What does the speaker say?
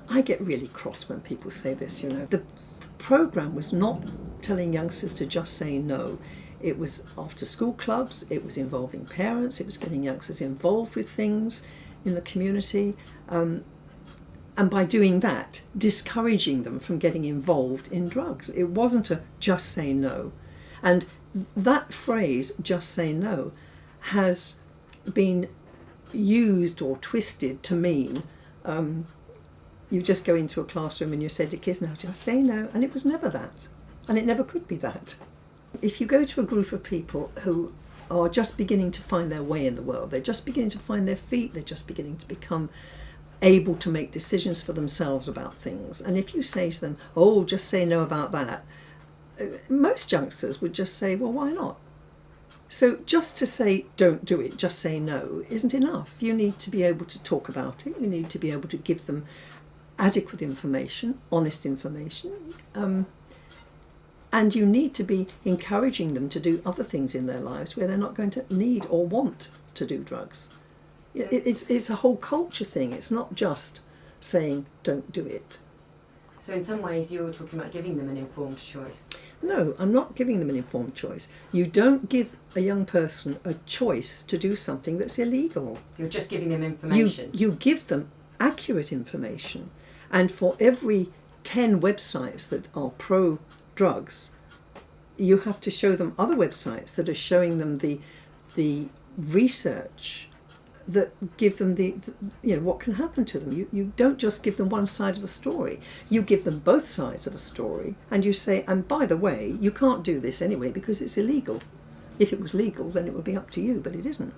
I get really cross when people say this, you know. The programme was not telling youngsters to just say no. It was after school clubs, it was involving parents, it was getting youngsters involved with things in the community. And by doing that, discouraging them from getting involved in drugs. It wasn't a just say no. And that phrase, just say no, has been used or twisted to mean you just go into a classroom and you say to kids, no, just say no. And it was never that. And it never could be that. If you go to a group of people who are just beginning to find their way in the world, they're just beginning to find their feet, they're just beginning to become able to make decisions for themselves about things. And if you say to them, oh, just say no about that, most youngsters would just say, well, why not? So just to say, don't do it, just say no, isn't enough. You need to be able to talk about it. You need to be able to give them adequate information, honest information. And you need to be encouraging them to do other things in their lives where they're not going to need or want to do drugs. It's a whole culture thing. It's not just saying, don't do it. So in some ways you're talking about giving them an informed choice. No, I'm not giving them an informed choice. You don't give a young person a choice to do something that's illegal. You're just giving them information. You give them accurate information. And for every 10 websites that are pro-drugs, you have to show them other websites that are showing them the research that give them what can happen to them. You don't just give them one side of a story. You give them both sides of a story, and you say, and by the way, you can't do this anyway because it's illegal. If it was legal, then it would be up to you, but it isn't.